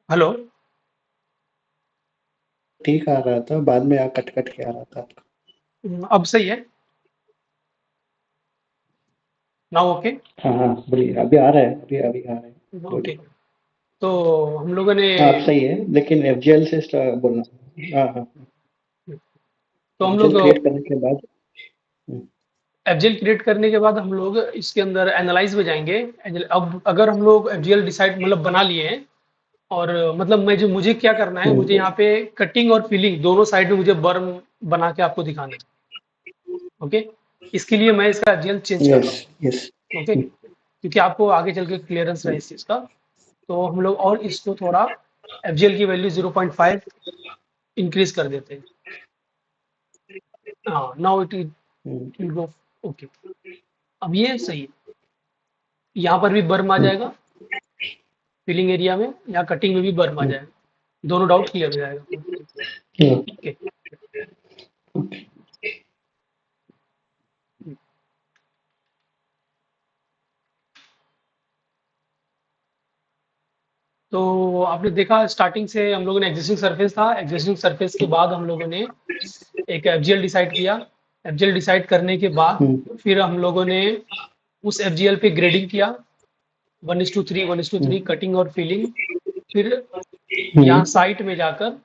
Hello. ठीक आ रहा था, बाद में कट कट के आ रहा था आपका। अब सही है। Now okay. हाँ हाँ, बोलिए। अभी आ रहा है, अभी अभी आ रहा है। ओके। बोलिए। तो हम लोगों ने हाँ, अब सही है, लेकिन एफजीएल से बोलना। हाँ हाँ। तो हम एफजीएल लोग क्रिएट करने के बाद। एफजीएल क्रिएट करने के बाद हम लोग इसके अंदर एनालाइज में जाएंगे। अब अगर हम लोग एफजीएल डिसाइड मतलब बना लिए हैं और मतलब मैं जो मुझे क्या करना है, मुझे यहाँ पे कटिंग और फिलिंग दोनों साइड में मुझे बर्म बना के आपको दिखाना है। ओके। इसके लिए मैं इसका एफजीएल चेंज कर यस रहा हूँ। यस। ओके, क्योंकि आपको आगे चल के क्लियरेंस रहे इस चीज़ का। तो हम लोग और इसको थोड़ा एफजीएल की वैल्यू 0.5 इंक्रीज कर देते हैं। हाँ, now it will go. Okay, अब ये सही है। यहाँ पर भी बर्म आ जाएगा फिलिंग एरिया में, या कटिंग में भी बर्म आ जाएगा। दोनों डाउट क्लियर हो जाएगा। ओके। तो आपने देखा स्टार्टिंग से हम लोगों ने एग्जिस्टिंग सरफेस था, एग्जिस्टिंग सरफेस के बाद हम लोगों ने एक एफजीएल डिसाइड किया। एफजीएल डिसाइड करने के बाद फिर हम लोगों ने उस एफजीएल पे ग्रेडिंग किया। 1:3, 1:3 कटिंग और फिलिंग। फिर यहाँ साइट में जाकर,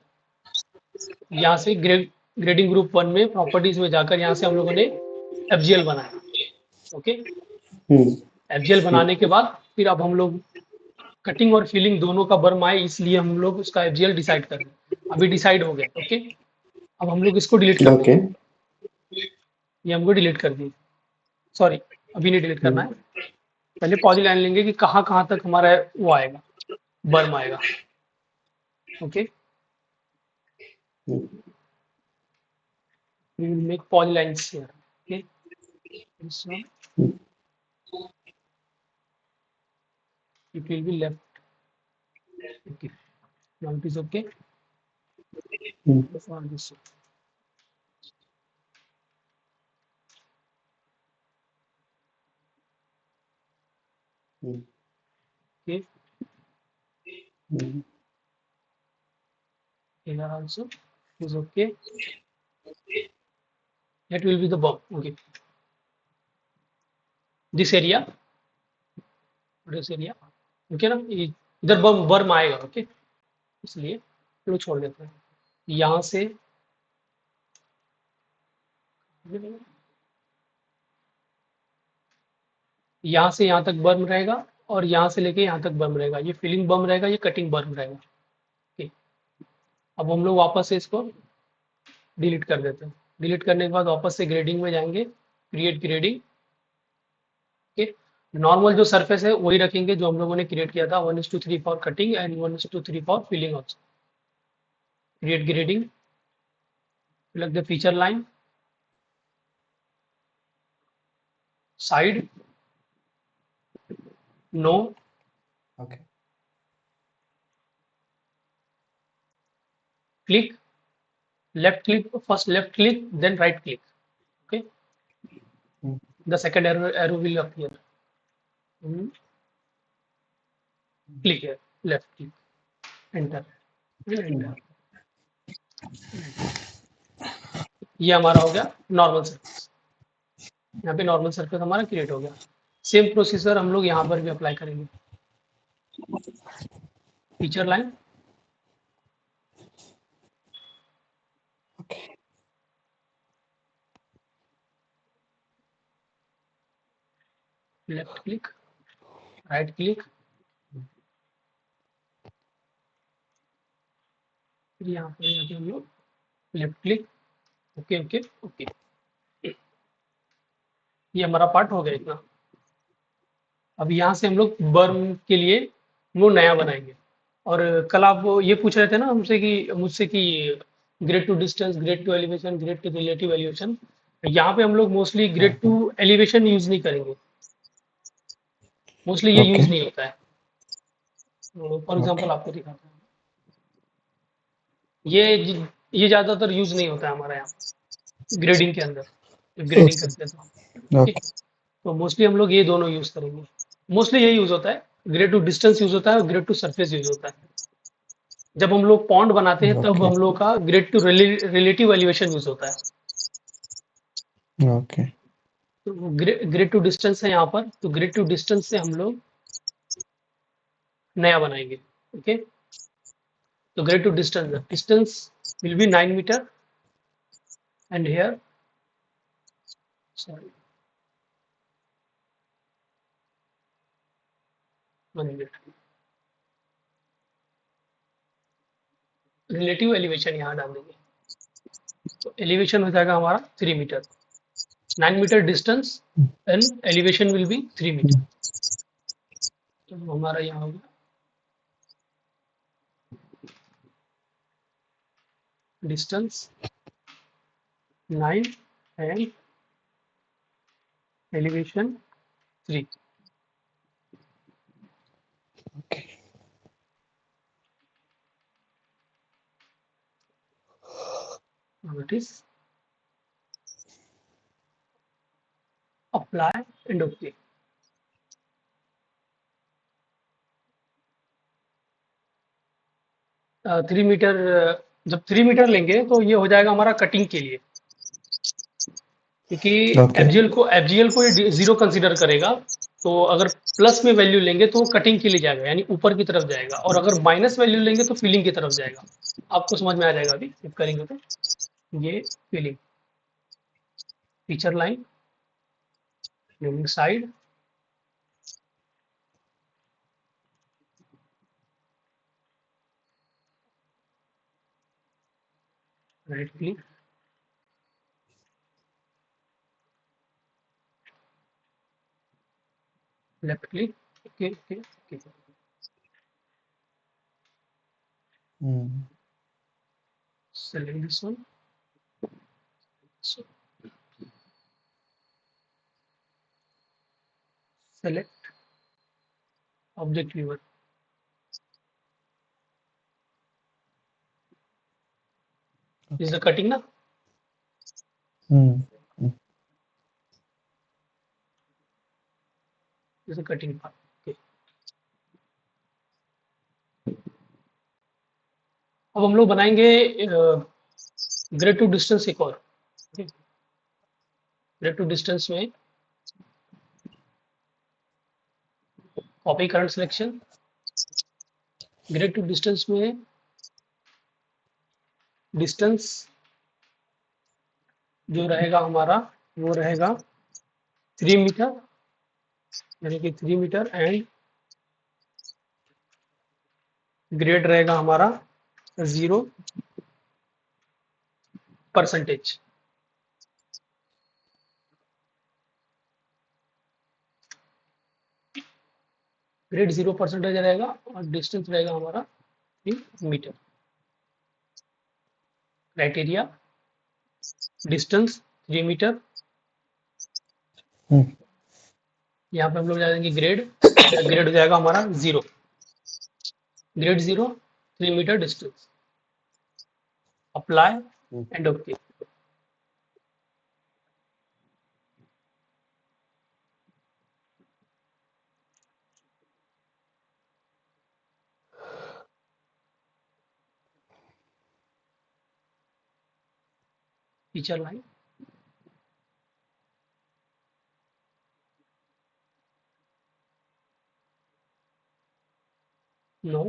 यहाँ से ग्रेडिंग ग्रुप 1 में प्रॉपर्टीज में जाकर यहाँ से हम लोगों ने एफजीएल बनाया। ओके। एफजीएल बनाने के बाद फिर अब हम लोग कटिंग और फिलिंग दोनों का बर्म आए, इसलिए हम लोग उसका एफजीएल डिसाइड कर रहे हैं। अभी डिसाइड हो गया। ओके। अब हम लोग इसको डिलीट कर ओके। देते हैं। ये हमको डिलीट कर दिए। सॉरी, अभी नहीं डिलीट करना है। पहले पॉली लाइन लेंगे कि कहाँ कहाँ तक हमारा वो आएगा, बर्म आएगा। Okay, we will make polylines here. Okay, this one it will be left. Okay, now it is okay for this one. Okay, here also is okay. That will be the bomb. Okay, this area, this area. Okay ना, इधर बर्म बर्म आएगा। Okay, इसलिए लोग छोड़ देते हैं। यहाँ से यहाँ तक बर्म रहेगा, और यहाँ से लेके यहाँ तक बर्म रहेगा। ये फिलिंग बर्म रहेगा, ये कटिंग बर्म रहेगा। ओके, अब हम लोग वापस से इसको डिलीट कर देते हैं। डिलीट करने के बाद वापस से ग्रेडिंग में जाएंगे, क्रिएट ग्रेडिंग। ओके, नॉर्मल जो सरफेस है वही रखेंगे जो हम लोगों ने क्रिएट किया था, 1:3 for cutting and 1:3 for filling also. Create grading, select the feature line, side, no, okay. click, left click, first left click, then right click. Okay, the second arrow will appear. Click here, left click, enter, enter। ये हमारा हो गया normal surface. यहाँ पे normal surface हमारा create हो गया। Same procedure हम लोग यहाँ पर भी अप्लाई करेंगे। Feature line, left click, right click, फिर यहाँ पर जाके हम लोग left click. Okay okay okay, ये हमारा पार्ट हो गया इतना। अब यहाँ से हम लोग बर्म के लिए वो नया बनाएंगे। और कल आप वो ये पूछ रहे थे ना हमसे कि मुझसे कि grade to distance, grade two elevation, grade two relative elevation. यहाँ पे हम लोग mostly grade two elevation use नहीं करेंगे। मोस्टली ये ओके यूज नहीं होता है। फॉर ओके एग्जांपल आपको दिखाता हूँ। ये ज्यादातर यूज नहीं होता है हमारे यहाँ ग्रेडिंग के अंदर, जब ग्रेडिंग ओके करते हैं तो। Okay, okay. तो मोस्टली हम लोग ये दोनों यूज करेंगे। मोस्टली यही यूज होता है, ग्रेड टू डिस्टेंस यूज होता है और ग्रेड टू सरफेस यूज होता है। जब हम लोग पॉन्ड बनाते हैं तब ओके हम लोग का grade two relative elevation use होता है। ओके तो ग्रेड टू डिस्टेंस है यहाँ पर, तो ग्रेड टू डिस्टेंस से हम लोग नया बनाएंगे। ओके, तो grade to distance will be 9 metre and here sorry 1 minute, relative elevation यहाँ डाल देंगे, तो एलिवेशन हो जाएगा हमारा 3 metre, 9 metre distance and elevation will be 3 metre. तो हमारा यहाँ हो गया distance 9 and elevation 3। Okay Now it is apply and OK। 3 metre, जब 3 मीटर लेंगे तो ये हो जाएगा हमारा कटिंग के लिए, क्योंकि ओके एफजीएल को ये जीरो कंसीडर करेगा। तो अगर प्लस में वैल्यू लेंगे तो वो कटिंग के लिए जाएगा, यानी ऊपर की तरफ जाएगा, और अगर माइनस वैल्यू लेंगे तो फिलिंग की तरफ जाएगा। आपको समझ में आ जाएगा अभी जब करेंगे तो। ये filling, feature line, living side, right click, left click, okay okay okay, select this one, so select object viewer, this is the cutting ना, this is the cutting part। okay, अब हम लोग बनाएंगे ग्रेड टू डिस्टेंस एक और। Grade to distance में copy current selection, grade to distance में distance जो रहेगा हमारा वो रहेगा 3 मीटर, यानी कि 3 मीटर, एंड ग्रेड रहेगा हमारा 0%। ग्रेड 0% रहेगा और डिस्टेंस रहेगा हमारा 3 मीटर। क्राइटेरिया डिस्टेंस 3 मीटर, यहाँ पे हम लोग जाएंगे ग्रेड, ग्रेड हो जाएगा हमारा 0, grade 0 3 metre distance, apply and okay. Feature line, no,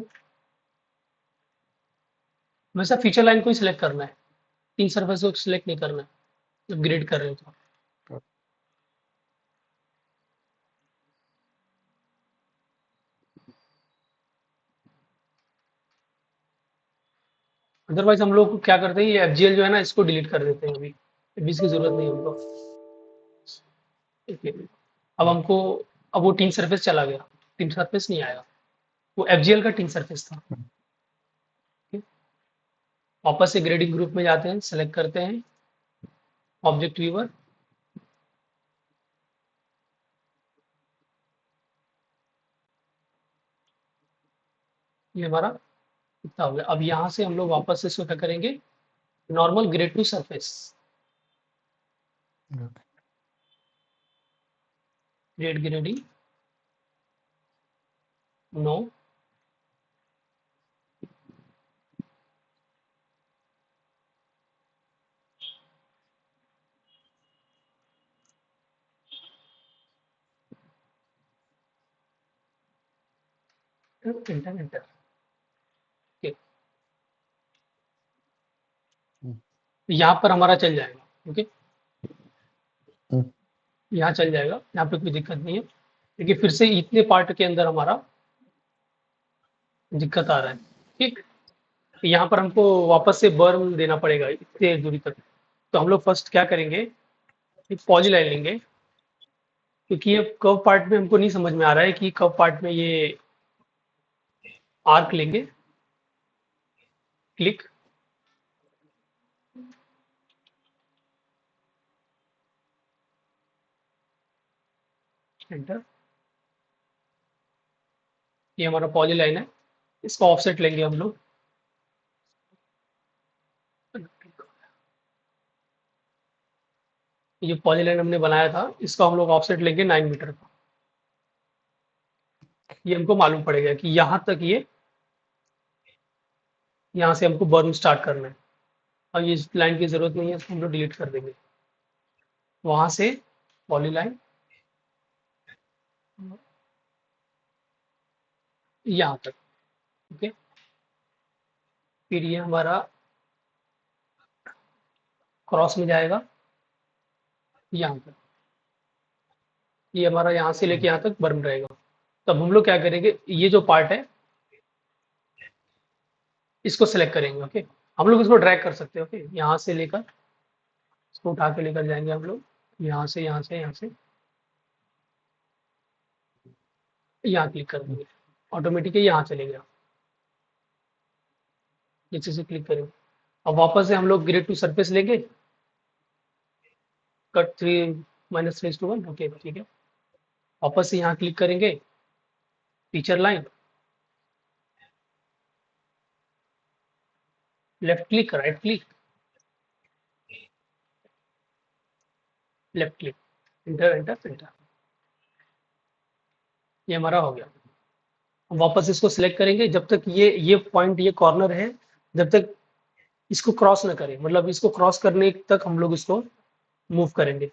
वैसा फीचर लाइन को ही सिलेक्ट करना है, 3 सरफेस को सिलेक्ट नहीं करना है जब ग्रेड कर रहे हो तो। अदरवाइज हम लोग क्या करते हैं, ये एफजीएल जो है ना इसको डिलीट कर देते हैं, अभी इसकी जरूरत नहीं है हमको। ठीक है, अब हमको, अब वो टीम सरफेस चला गया, टीम सरफेस नहीं आएगा, वो एफजीएल का टीम सरफेस था। ठीक? वापस से ग्रेडिंग ग्रुप में जाते हैं, सेलेक्ट करते हैं ऑब्जेक्ट व्यूवर, ये हमारा इतना हो गया। अब यहाँ से हम लोग वापस से इसको क्या करेंगे, normal grade to surface, grade grading, no, enter enter. Okay, hmm, यहाँ पर हमारा चल जाएगा। ओके, हम्म, यहाँ चल जाएगा, यहाँ पे कोई दिक्कत नहीं है। देखिए फिर से इतने पार्ट के अंदर हमारा दिक्कत आ रहा है। ठीक, यहाँ पर हमको वापस से बर्न देना पड़ेगा इतने दूरी तक। तो हम लोग फर्स्ट क्या करेंगे, एक पॉली लाइन लेंगे, क्योंकि ये कर्व पार्ट में हमको नहीं समझ में आ रहा है कि कर्व पार्ट में ये आर्क लेंगे। Click, enter. ये हमारा पॉली लाइन है, इसका ऑफसेट लेंगे हम लोग। ये पॉली लाइन हमने बनाया था, इसका हम लोग ऑफसेट लेंगे 9 मीटर का। ये हमको मालूम पड़ेगा कि यहाँ तक ये, यहाँ से हमको बर्न स्टार्ट करना है। और ये इस लाइन की जरूरत नहीं है, इसको हम लोग डिलीट कर देंगे। वहां से पॉली लाइन यहाँ तक। ओके, फिर ये हमारा क्रॉस में जाएगा यहाँ तक। ये हमारा यहाँ से लेके यहाँ तक बर्न रहेगा। तब हम लोग क्या करेंगे, ये जो पार्ट है इसको सेलेक्ट करेंगे। ओके, हम लोग इसको ड्रैग कर सकते हैं। ओके, यहाँ से लेकर इसको उठा के लेकर जाएंगे हम लोग, यहाँ से यहाँ से यहाँ से यहाँ क्लिक कर देंगे, ऑटोमेटिकली यहाँ चलेगा। नीचे से क्लिक करेंगे। अब वापस से हम लोग ग्रेड टू सरफेस लेंगे, कट 3 - 3:1। ओके ठीक है, वापस से यहाँ क्लिक करेंगे, teacher line, left click, right click, left click, enter enter enter. ये हमारा हो गया। वापस इसको सिलेक्ट करेंगे, जब तक ये पॉइंट, ये कॉर्नर है, जब तक इसको क्रॉस ना करें, मतलब इसको क्रॉस करने तक हम लोग इसको मूव करेंगे।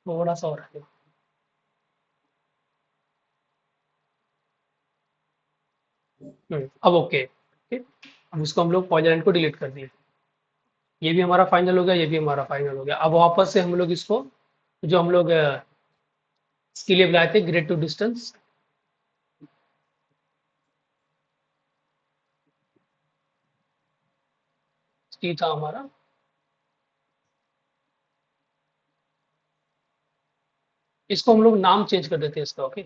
थोड़ा सा और है। अब ओके। ठीक, अब इसको हम लोग पॉइंट को डिलीट कर दिए। ये भी हमारा फाइनल हो गया, ये भी हमारा फाइनल हो गया। अब वापस से हम लोग इसको, जो हम लोग इसके लिए बुलाए थे, ग्रेड टू डिस्टेंस, टी था हमारा, इसको हम लोग नाम चेंज कर देते हैं इसका। ओके,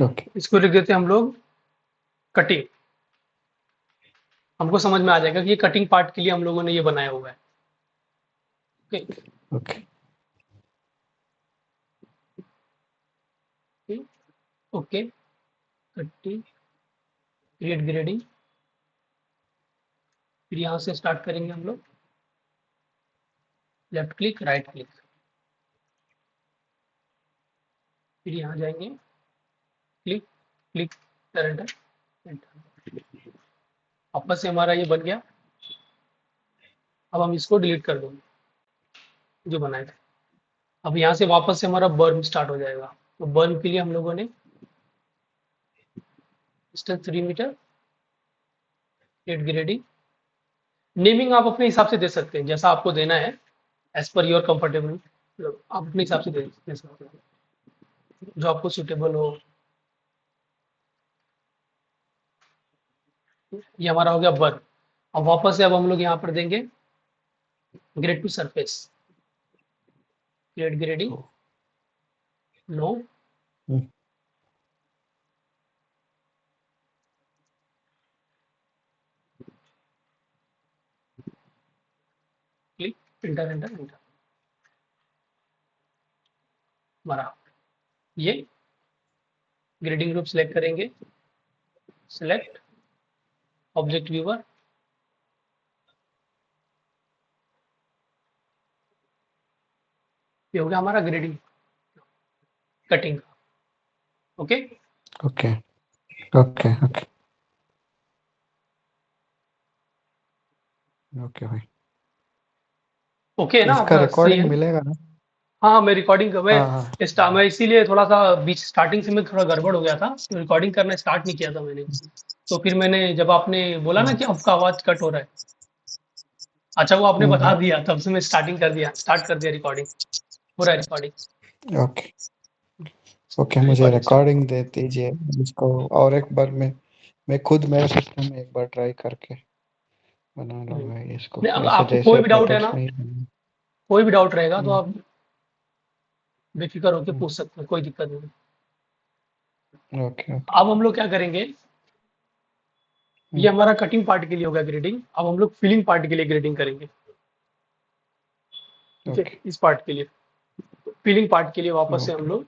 ओके, इसको लिख देते हैं हम लोग कटिंग। हमको समझ में आ जाएगा कि ये कटिंग पार्ट के लिए हम लोगों ने ये बनाया हुआ है। Okay, okay, okay, cutting, create grading. फिर यहाँ से स्टार्ट करेंगे हम लोग, लेफ्ट क्लिक, राइट क्लिक, फिर यहाँ जाएंगे, क्लिक, क्लिक, एंटर एंटर। वापस से हमारा ये बन गया। अब हम इसको डिलीट कर देंगे जो बनाए थे। अब यहाँ से वापस से हमारा बर्न स्टार्ट हो जाएगा। तो बर्न के लिए हम लोगों ने distance 3 metre, create grading. Naming आप अपने हिसाब से दे सकते हैं, जैसा आपको देना है, एज पर योर कंफर्टेबल, आप अपने हिसाब से दे सकते हैं, जो आपको सुटेबल हो। ये हमारा हो गया बर्न। अब वापस से अब हम लोग यहाँ पर देंगे grade to surface, create grading, no, hmm, click, enter enter enter. हमारा ये ग्रेडिंग ग्रुप सेलेक्ट करेंगे, सेलेक्ट ऑब्जेक्ट व्यूवर, ये हो गया हमारा ग्रेडिंग कटिंग का। Okay, okay, okay, okay, okay भाई। ओके है ना इसका आपका, सही है रिकॉर्डिंग ना? मिलेगा ना? हाँ, मैं रिकॉर्डिंग कर हाँ हाँ मैं इसीलिए थोड़ा-सा बीच स्टार्टिंग से मैं थोड़ा गड़बड़ हो गया था, तो रिकॉर्डिंग करना स्टार्ट नहीं किया था मैंने। तो फिर मैंने जब आपने बोला ना हाँ, कि आपका आवाज़ कट हो रहा है, अच्छा वो आपने बता हम्म, दिया, तब से मैं स्टार्ट कर दिया रिकॉर्डिंग, पूरा रिकॉर्डिंग। ओके ओके, मुझे रिकॉर्डिंग स्टार्ट। रिकॉर्डिंग दे दीजिए इसको, और एक बार मैं खुद मेरे सिस्टम में एक बार ट्राई करके बना हुँ। लूंगा इसको, नहीं, अगर ऐसे आपको जैसे कोई भी अपना डाउट है टेक्स्ट ना, नहीं बना। कोई भी डाउट रहेगा तो हम्म, आप बेफ़िक्र होके हम्म, पूछ सकते हैं, कोई दिक्कत नहीं है। ओके ओके, अब हम लोग क्या करेंगे, हम्म, ये हमारा कटिंग पार्ट के लिए हो गया ग्रेडिंग, अब हम लोग फिलिंग पार्ट के लिए ग्रेडिंग करेंगे, ठीक है? ओके इस पार्ट के लिए, फिलिंग पार्ट के लिए वापस से हम ओके, लोग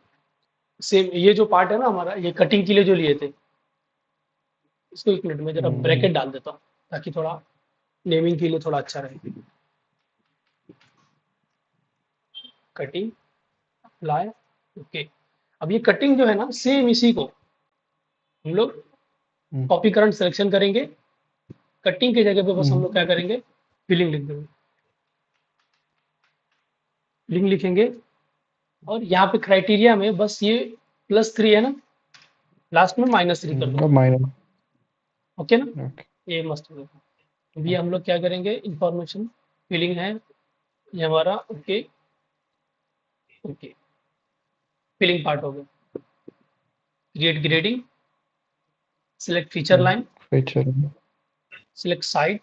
सेम ये जो पार्ट है ना हमारा, ये कटिंग के लिए जो लिए थे, इसको 1 मिनट में ज़रा हम्म, ब्रैकेट डाल देता हूँ, ताकि थोड़ा नेमिंग के लिए थोड़ा अच्छा रहे। Cutting, apply, okay. अब ये कटिंग जो है ना, सेम इसी को हम लोग हम्म, कॉपी करंट सिलेक्शन करेंगे, कटिंग की जगह पे बस हम हम्म, लोग क्या करेंगे, फिलिंग लिख देंगे, फिलिंग लिखेंगे, और यहाँ पे क्राइटेरिया में बस ये +3 है ना, लास्ट में -3 कर दो, माइनर, ओके ना? ओके, ये मस्त हो गया। अब ये हम लोग क्या करेंगे, इंफॉर्मेशन फिलिंग है ये हमारा, ओके, ओके, फिलिंग पार्ट हो गया। Create grading, select feature line, feature, select site,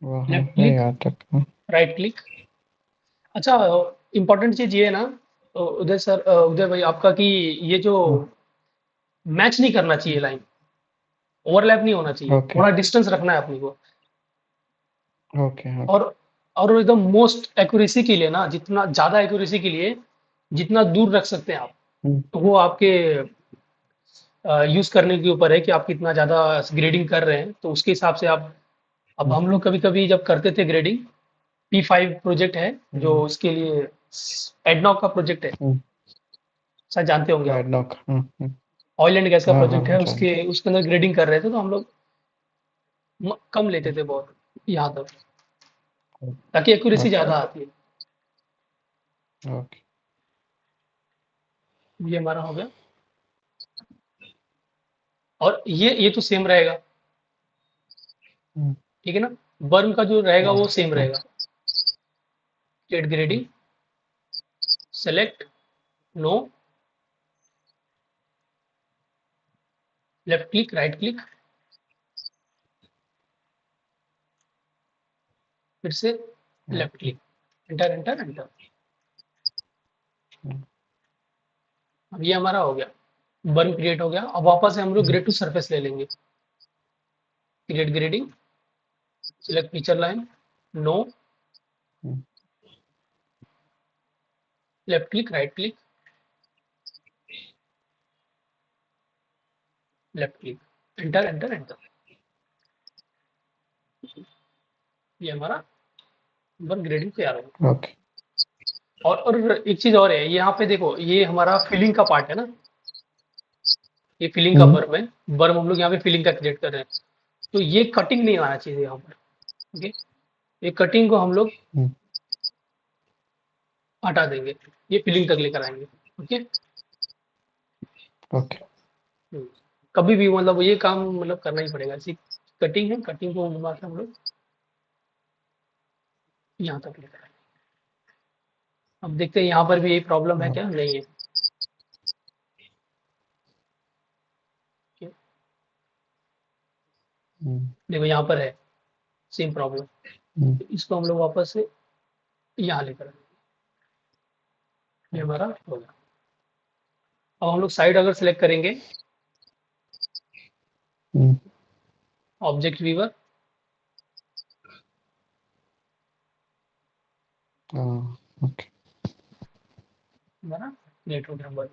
वहाँ लेफ्ट है क्लिक, यहाँ तक, हाँ, राइट क्लिक। अच्छा, इंपॉर्टेंट चीज ये है ना, उदय सर, उदय भाई आपका, कि ये जो मैच नहीं करना चाहिए लाइन, ओवरलैप नहीं होना चाहिए, ओके थोड़ा डिस्टेंस रखना है अपनी को। ओके ओके, और और एकदम मोस्ट एक्यूरेसी के लिए ना, जितना ज़्यादा एक्यूरेसी के लिए जितना दूर रख सकते हैं आप, हम्म, तो वो आपके यूज़ करने के ऊपर है कि आप कितना ज़्यादा ग्रेडिंग कर रहे हैं, तो उसके हिसाब से आप। अब हम्म, हम लोग कभी-कभी जब करते थे ग्रेडिंग, P5 प्रोजेक्ट है जो हम्म, उसके लिए एडनॉक का प्रोजेक्ट है, हम्म, शायद जानते होंगे आप। एडनॉक, ऑयल एंड गैस का हाँ हाँ प्रोजेक्ट हाँ, है, उसके जानता उसके अंदर ग्रेडिंग कर रहे थे, तो हम लोग कम लेते थे बहुत, यहाँ तक, हूँ, ताकि एक्यूरेसी ओके ज़्यादा आती है। ओके, ये हमारा हो गया, और ये तो सेम रहेगा, हम्म, ठीक है ना? बर्न का जो रहेगा हाँ वो सेम हाँ, रहेगा। Get grading, select, no, left click, right click, फिर से left okay, click, enter enter enter. Hmm, अब ये हमारा हो गया, बर्न क्रिएट हो गया। अब वापस से हम लोग ग्रेड टू सरफेस ले लेंगे, create grading, select feature line, no, hmm, left click, right click, left click, enter enter enter. ये हमारा बर्न ग्रेडिंग तैयार हो गया। ओके, और एक चीज और है, यहाँ पे देखो, ये हमारा फिलिंग का पार्ट है ना, ये फिलिंग का हम्म, बर्म है, बर्म हम लोग यहाँ पे फिलिंग का क्रिएट कर रहे हैं, तो ये कटिंग नहीं आना चाहिए यहाँ पर, ओके? ये कटिंग को हम लोग हम्म, हटा देंगे, ये फिलिंग तक लेकर आएंगे, ओके? ओके, हम्म। कभी भी मतलब ये काम मतलब करना ही पड़ेगा, ऐसी कटिंग है, कटिंग को घुमा के हम लोग यहाँ तक लेकर आएंगे। अब देखते हैं यहाँ पर भी यही प्रॉब्लम है क्या, नहीं है, okay? हम्म, देखो यहाँ पर है सेम प्रॉब्लम, हम्म, इसको हम लोग वापस से यहाँ लेकर आएंगे, ये ओके, हमारा हो गया। अब हम लोग साइड अगर सेलेक्ट करेंगे, हम्म, ऑब्जेक्ट व्यूवर, हाँ, ओके, हमारा क्रिएट हो गया बर्न।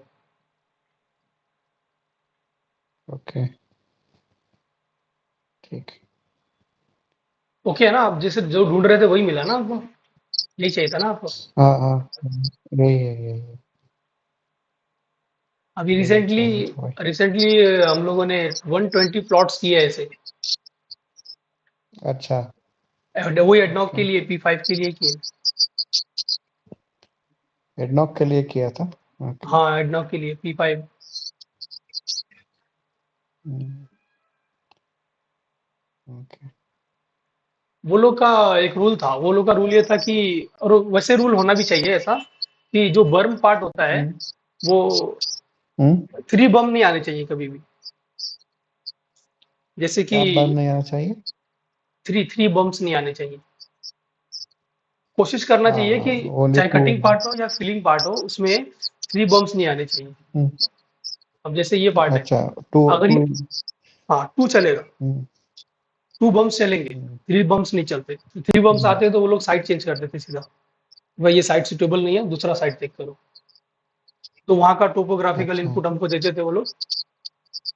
ओके, ठीक, ओके है ना? आप जैसे जो ढूंढ रहे थे वही मिला ना आपको, यही चाहिए था ना आपको? हाँ हाँ, यही है, अभी यही रिसेंटली चाहिए था भाई। रिसेंटली हम लोगों ने 120 प्लॉट्स किए ऐसे। अच्छा, वही एडनॉक के लिए P5 के लिए किए। एडनॉक के लिए किया था। ओके। हाँ, एडनॉक के लिए P5। ओके। वो लोग का एक रूल था, वो लोग का रूल ये था कि, और वैसे रूल होना भी चाहिए ऐसा, कि जो बर्म पार्ट होता है हम्म। वो हम्म। 3 बम नहीं आने चाहिए कभी भी। जैसे कि क्या बंद नहीं आना चाहिए? 3 बम्स नहीं आने चाहिए। कोशिश करना चाहिए कि ओनली चाहे टू। कटिंग पार्ट हो या फिलिंग पार्ट हो, उसमें 3 बम्स नहीं आने चाहिए। अब जैसे ये पार्ट है, अच्छा। टू अगर टू। ये, हाँ 2 चलेगा, हम्म। 2 बम्स चलेंगे, हम्म। 3 बम्स नहीं चलते। 3 बम्स हम्म। आते हैं तो वो लोग साइड चेंज कर देते सीधा, भाई ये साइड सुटेबल नहीं है, दूसरा साइड चेक करो। तो वहाँ का टोपोग्राफिकल अच्छा। इनपुट हमको देते थे वो लोग,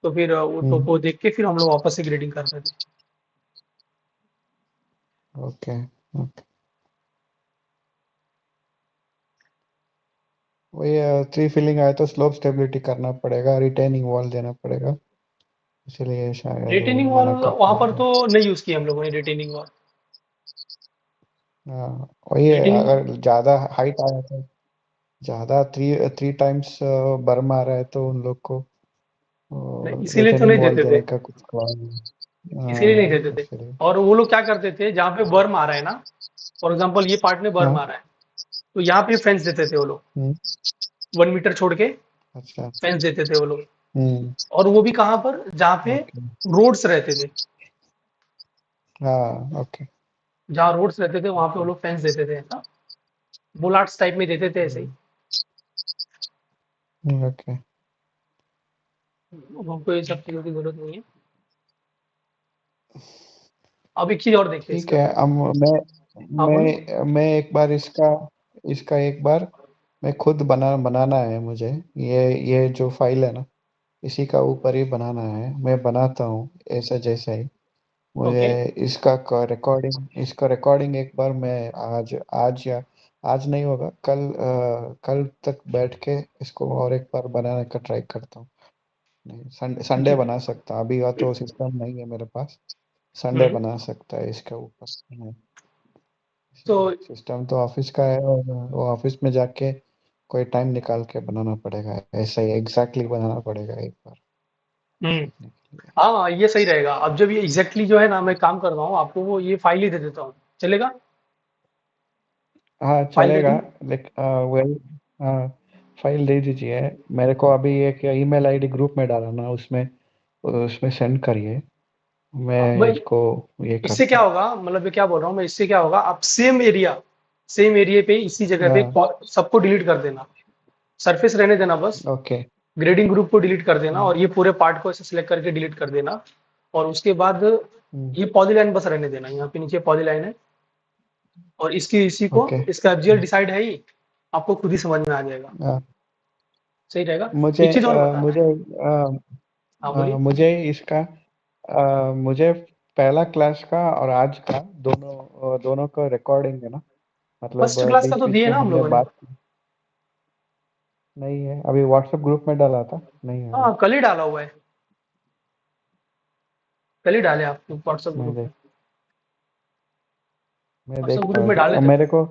तो फिर वो हम्म। टोपो देख के फिर हम लोग वापस से ग्रेडिंग करते थे। ओके। ओके। वही 3 फिलिंग आए तो स्लोप स्टेबिलिटी करना पड़ेगा, रिटेनिंग वॉल देना पड़ेगा, इसलिए शायद वो रिटेनिंग वॉल मना करते वहाँ पर होंगे। तो नहीं यूज किया हम लोगों ने रिटेनिंग वॉल। हाँ, वही है, रिटेनिंग, अगर ज्यादा हाइट आया तो, ज्यादा थ्री थ्री टाइम्स बर्म आ रहा है तो उन लोग को इसीलिए तो रिटेनिंग नहीं वॉल देते थे, देने का कुछ क्लॉज नहीं। इसीलिए नहीं देते थे। इसलिए। और वो लोग क्या करते थे, जहाँ पे बर्म आ रहा है ना, फॉर एग्जाम्पल ये पार्ट में बर्म हाँ। आ रहा है, तो यहाँ पे फेंस देते थे वो लोग, हम्म। 1 मीटर छोड़ के अच्छा। फेंस देते थे वो लोग। हम्म। और वो भी कहाँ पर, जहाँ पे ओके। रोड्स रहते थे, हाँ। ओके। जहाँ रोड्स रहते थे वहां पे वो लोग फेंस देते थे, ऐसा बुलाट्स टाइप में देते थे ऐसे ही। ओके। अब हमको ये सब चीजों की जरूरत नहीं है। अब एक चीज और देखिए ठीक इसका। है। अब मैं हाँ बोलिए। मैं एक बार इसका इसका एक बार मैं खुद बनाना है मुझे। ये जो फाइल है ना, इसी का ऊपर ही बनाना है, मैं बनाता हूँ ऐसा जैसा ही। मुझे ओके। इसका रिकॉर्डिंग एक बार मैं आज आज या आज नहीं होगा, कल तक बैठ के इसको और एक बार बनाने का ट्राई करता हूँ। नहीं, संडे संडे ठीक है। बना सकता हूँ, अभी या तो सिस्टम नहीं है मेरे पास। संडे हम्म। बना सकता है इसके ऊपर। तो सिस्टम तो ऑफिस का है, और वो ऑफिस में जाके कोई टाइम निकाल के बनाना पड़ेगा, ऐसा ही एग्जैक्टली बनाना पड़ेगा एक बार हम्म। सीखने के लिए। हाँ ये सही रहेगा। अब जब ये एग्जैक्टली जो है ना, मैं काम कर रहा हूँ, आपको वो ये फाइल ही दे देता हूँ, चलेगा? हाँ, फाइल दे चलेगा। दूँ? लेकिन वेल, हाँ, फाइल दे दीजिए। मेरे को अभी एक ईमेल आईडी ग्रुप में डाला ना, उसमें उसमें सेंड करिए, मैं भाई इसको ये इससे करता क्या हूँ। होगा, मतलब मैं क्या बोल रहा हूँ, मैं इससे क्या होगा, आप सेम एरिया पे इसी जगह पे हाँ। सबको डिलीट कर देना, सरफेस रहने देना बस। ओके। ग्रेडिंग ग्रुप को डिलीट कर देना, हम्म। और ये पूरे पार्ट को ऐसे सिलेक्ट करके डिलीट कर देना। और उसके बाद हम्म। ये पॉलीलाइन बस रहने देना, यहाँ पे नीचे पॉलीलाइन है, और इसकी इसी को, ओके। इसका एफजीएल डिसाइड है ही, आपको खुद ही समझ में आ जाएगा। हाँ, सही रहेगा। मुझे एक चीज और अ, बताना मुझे है। अ, हाँ बोलिए। मुझे इसका मुझे पहला क्लास का और आज का दोनों का रिकॉर्डिंग है ना, मतलब फर्स्ट क्लास का बीच तो बीच दिए में ना हम हमने लोगों ने। बात की। नहीं है, अभी व्हाट्सएप ग्रुप में डाला था, नहीं है अभी। हाँ कल ही डाला हुआ है, कल ही डाले आपको व्हाट्सएप मैं ग्रुप देख में। मैं व्हाट्सएप देखता ग्रुप हूँ में एक बार, डाले और थे। मेरे को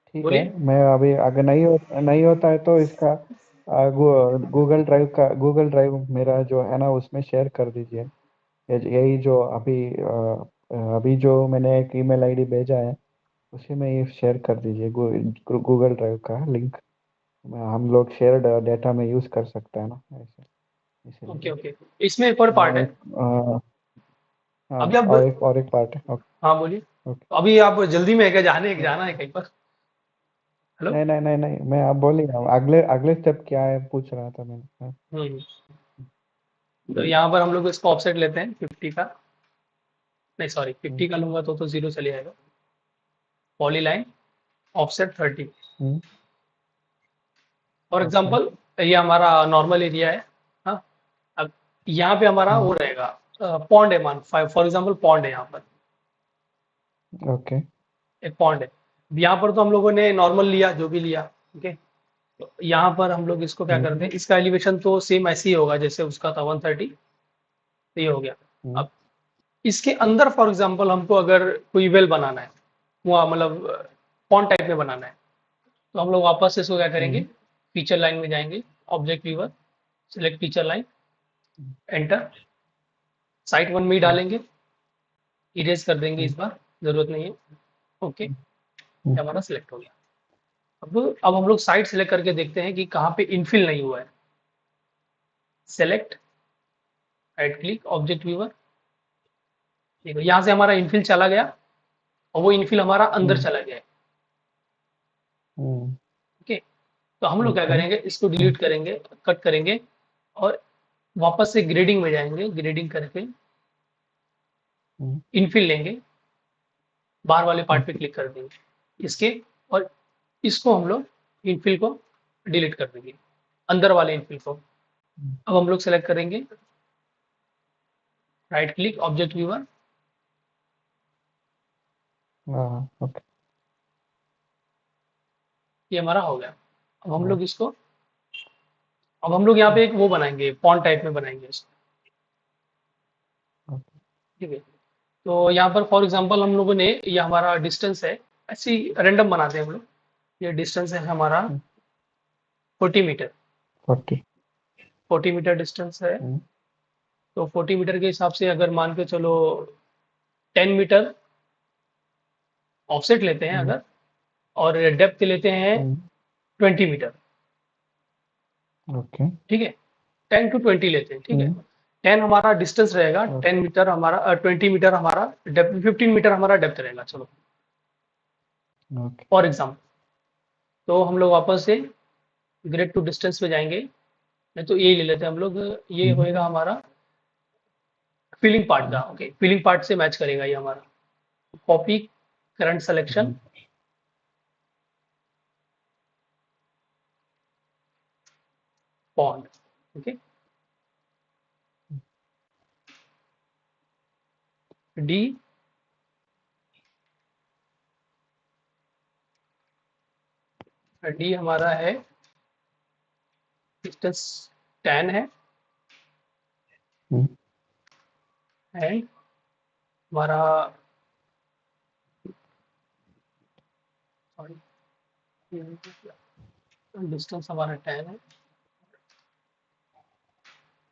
ठीक है। बोलिए। मैं अभी अगर नहीं होता है तो इसका गूगल ड्राइव मेरा जो है ना, उसमें शेयर कर दीजिए। यही जो अभी जो मैंने एक ईमेल आईडी भेजा है, उसी में ये शेयर कर दीजिए, गूगल ड्राइव का लिंक। हम लोग शेयर्ड डेटा में यूज कर सकते हैं ना, ऐसे ओके इसीलिए। ओके। इसमें एक और पार्ट और है। एक हाँ, अभी आप, और एक पार्ट है। ओके। हाँ बोलिए। ओके। तो अभी आप जल्दी में है क्या, जाना है कहीं पर? हेलो। नहीं नहीं नहीं नहीं, मैं आप बोलिए, अगले अगले स्टेप क्या है पूछ रहा था मैंने। हाँ। हम्म। तो यहाँ पर हम लोग इसका ऑफसेट लेते हैं 50 का, नहीं सॉरी, हम्म। 50 का लूंगा तो जीरो चले जाएगा। Polyline offset 30। Hmm. For okay. Example ये हमारा नॉर्मल एरिया है। हाँ। अब यहाँ पे हमारा हम्म। वो रहेगा, पॉन्ड है, मान फॉर एग्जांपल पॉन्ड है यहाँ पर, ओके। एक पॉन्ड है। यहाँ पर तो हम लोगों ने नॉर्मल लिया, जो भी लिया। ओके। तो यहाँ पर हम लोग इसको क्या हम्म। करते हैं, इसका एलिवेशन तो सेम ऐसे ही होगा जैसे उसका था 130, तो ये हो गया। हम्म। अब इसके अंदर फॉर एग्जांपल हमको अगर कोई वेल बनाना है, वो मतलब फॉन्ट टाइप में बनाना है, तो हम लोग वापस से इसको क्या करेंगे, फीचर लाइन में जाएंगे, object viewer, select feature line, enter, site 1 में ही डालेंगे, इरेज कर देंगे, इस बार जरूरत नहीं है, ओके, ये हमारा सिलेक्ट हो गया। अब हम लोग साइट सिलेक्ट करके देखते हैं कि कहाँ पे इनफिल नहीं हुआ है। Select, right click, object viewer, देखो यहाँ से हमारा इनफिल चला गया और वो इनफिल हमारा अंदर चला गया है। ओके, तो हम लोग क्या करेंगे, इसको डिलीट करेंगे, कट करेंगे और वापस से ग्रेडिंग में जाएंगे, ग्रेडिंग करके इनफिल लेंगे, बाहर वाले पार्ट पे क्लिक कर देंगे इसके, और इसको हम लोग इनफिल को डिलीट कर देंगे, अंदर वाले इनफिल को। अब हम लोग सेलेक्ट करेंगे, right click, object viewer, okay, ये हमारा हो गया। अब हम लोग इसको, अब हम लोग यहाँ पे एक वो बनाएंगे, फॉन्ट टाइप में बनाएंगे इसको, ठीक है। तो यहाँ पर फॉर एग्जांपल हम लोगों ने, ये हमारा डिस्टेंस है, ऐसी रैंडम बनाते हैं हम लोग, ये डिस्टेंस है हमारा 40 मीटर, 40 मीटर डिस्टेंस है। तो 40 मीटर के हिसाब से अगर मान के चलो 10 मीटर ऑफसेट लेते हैं अगर, और डेप्थ लेते हैं 20 मीटर, ओके, ठीक है, 10 to 20 लेते हैं, ठीक है। 10 हमारा डिस्टेंस रहेगा, 10 मीटर हमारा, 20 मीटर हमारा डेप्थ, 15 मीटर हमारा डेप्थ रहेगा, चलो फॉर एग्जाम्पल। तो हम लोग वापस से ग्रेड टू डिस्टेंस पे जाएंगे, नहीं तो ये ले लेते हैं हम लोग, ये होएगा हमारा फिलिंग पार्ट का, ओके, फिलिंग पार्ट से मैच करेगा ये हमारा। Copy current selection, font, okay, D, D हमारा है डिस्टेंस 10 है, एंड हमारा, सॉरी, डिस्टेंस हमारा 10 है,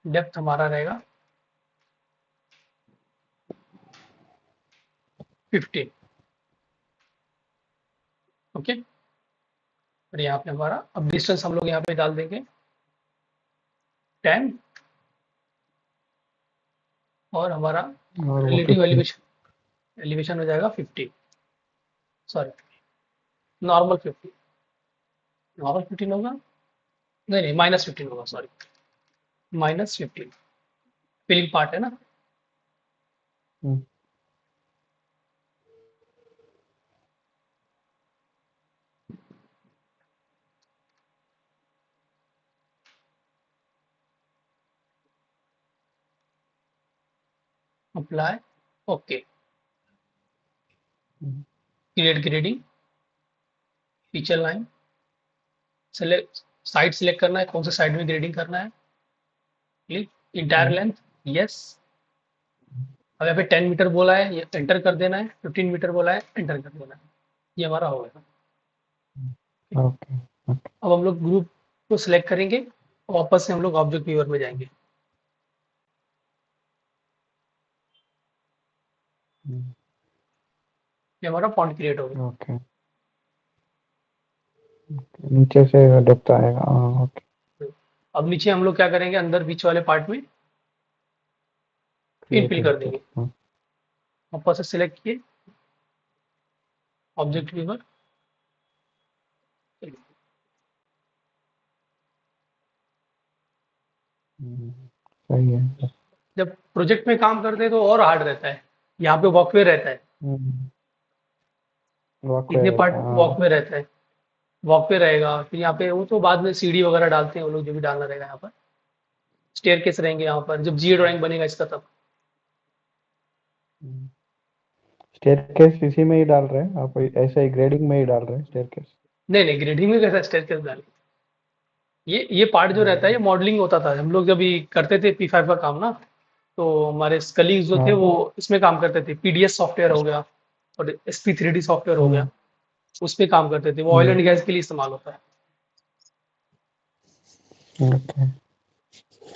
डेप्थ हमारा रहेगा 15, ओके। और यहाँ पे हमारा, अब डिस्टेंस हम लोग यहाँ पे डाल देंगे 10, और हमारा रिलेटिव एलिवेशन हो जाएगा 50, सॉरी, नॉर्मल 50, नॉर्मल 15 होगा, नहीं नहीं -15 होगा, सॉरी, -15, फिलिंग पार्ट है ना। Apply, okay, create grading, feature line, select side select करना है, कौन से साइड में ग्रेडिंग करना है, क्लिक, इंटायर लेंथ, यस। अब यहाँ पे 10 मीटर बोला है, ये एंटर कर देना है, 15 मीटर बोला है, एंटर कर देना है, ये हमारा हो गया। ओके, अब हम लोग ग्रुप को सिलेक्ट करेंगे और वापस से हम लोग ऑब्जेक्ट व्यूअर में जाएंगे। ये हमारा फॉन्ट क्रिएट हो गया। ओके, नीचे से डेप्थ आएगा, ओके। अब नीचे हम लोग क्या करेंगे, अंदर बीच वाले पार्ट में इनफिल कर देंगे, वापस से सिलेक्ट किए, ऑब्जेक्ट व्यूअर, सही है। जब प्रोजेक्ट में काम करते हैं तो और हार्ड रहता है, यहाँ पे वॉकवे रहता है, इतने पार्ट वॉकवे रहता है, वॉकवे रहेगा, फिर यहाँ पे वो तो बाद में सीढ़ी वगैरह डालते हैं वो लोग, जो भी डालना रहेगा यहाँ पर, स्टेयरकेस रहेंगे यहाँ पर, जब जीए ड्राइंग बनेगा इसका तब। स्टेयरकेस इसी में ही डाल रहे हैं आप, ऐसे ही ग्रेडिंग में ही डाल रहे हैं स्टेयरकेस? नहीं नहीं, ग्रेडिंग में कैसा स्टेयरकेस डालें, ये पार्ट जो रहता है ये मॉडलिंग होता था, हम लोग जब भी करते थे P5 का काम ना, तो हमारे कलीग्स जो थे हाँ वो इसमें काम करते थे, पीडीएस सॉफ्टवेयर हो गया और SP3D सॉफ्टवेयर हो गया, उस पे काम करते थे। वो ऑयल एंड गैस के लिए इस्तेमाल होता है। ओके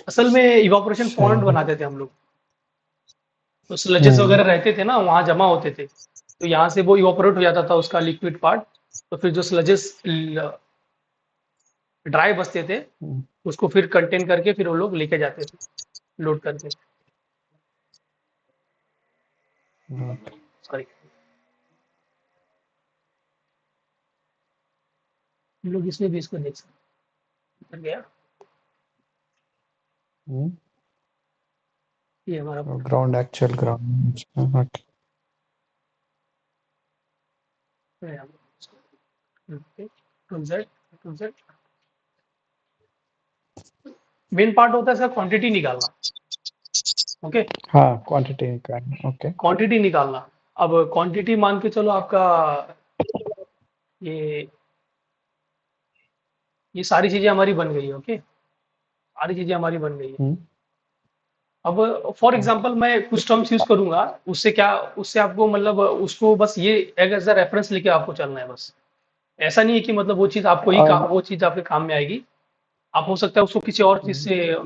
असल में इवापोरेशन सही पॉन्ड है बनाते थे हम लोग, तो स्लजेस वगैरह रहते थे ना वहाँ जमा होते थे, तो यहाँ से वो इवापोरेट हो जाता था उसका लिक्विड पार्ट, तो फिर जो स्लजेस ड्राई बचते थे हम्म, उसको फिर कंटेन करके फिर वो लोग लेके जाते थे लोड करके। ओके सॉरी, हम लोग इसमें भी इसको देख सकते हैं। गया ये हमारा ground actual ground okay main part होता है इसका क्वांटिटी निकालना। ओके, हाँ क्वांटिटी का ओके क्वांटिटी निकालना। अब क्वांटिटी मान के चलो आपका ये ये सारी चीजें हमारी बन गई है। ओके, सारी चीजें हमारी बन गई है। अब फॉर ओके एग्जांपल मैं कुछ टर्म्स यूज करूंगा, उससे क्या, उससे आपको मतलब उसको बस ये एज अ रेफरेंस लेके आपको चलना है बस। ऐसा नहीं है कि मतलब वो चीज आपको ही और वो चीज आपके काम में आएगी। आप हो सकता है उसको किसी और चीज से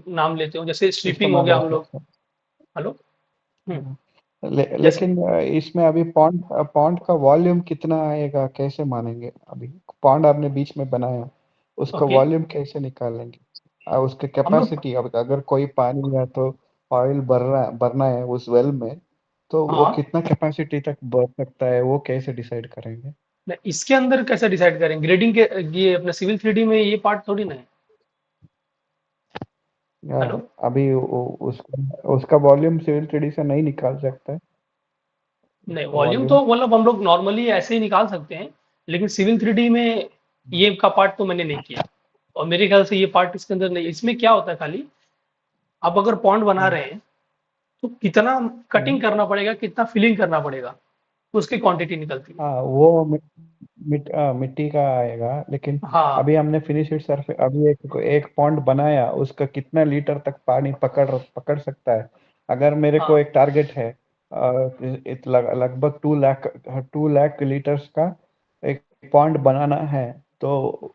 नाम लेते हो, जैसे स्ट्रिपिंग हो इस्तेमाल गया हो हम लोग। सकता हेलो। हम्म, है जैसे लेकिन इसमें अभी पॉन्ड पॉन्ड का वॉल्यूम कितना आएगा कैसे मानेंगे अभी पॉन्ड आपने बीच में बनाया उसका ओके, वॉल्यूम कैसे निकालेंगे उसकी हम लोग कैपेसिटी अब अगर कोई पानी है तो ऑयल भरना है उस वेल में तो वो हाँ, कितना कैपेसिटी तक भर सकता है वो कैसे डिसाइड करेंगे इसके अंदर कैसे डिसाइड करेंगे ग्रेडिंग के, ये अपना सिविल 3D में ये पार्ट थोड़ी ना है। या हेलो। अभी उसका वॉल्यूम सिविल 3D से नहीं निकाल सकता है नहीं, उसका वॉल्यूम वॉल्यूम तो मतलब हम लोग नॉर्मली ऐसे ही निकाल सकते हैं, लेकिन सिविल 3D में ये का पार्ट तो मैंने नहीं किया, और मेरे ख्याल से ये पार्ट इसके अंदर नहीं। इसमें क्या होता है खाली, आप अगर पॉन्ड बना रहे हैं तो कितना कटिंग करना पड़ेगा, कितना फिलिंग करना पड़ेगा, उसकी क्वांटिटी निकलती है। हाँ वो मिट्टी का आएगा लेकिन हाँ, अभी हमने फिनिश इट सरफेस अभी एक पॉन्ड बनाया उसका कितना लीटर तक पानी पकड़ पकड़ सकता है अगर मेरे को हाँ, एक टारगेट है लगभग 2 लाख 2 लाख लीटर्स का एक पॉन्ड बनाना है तो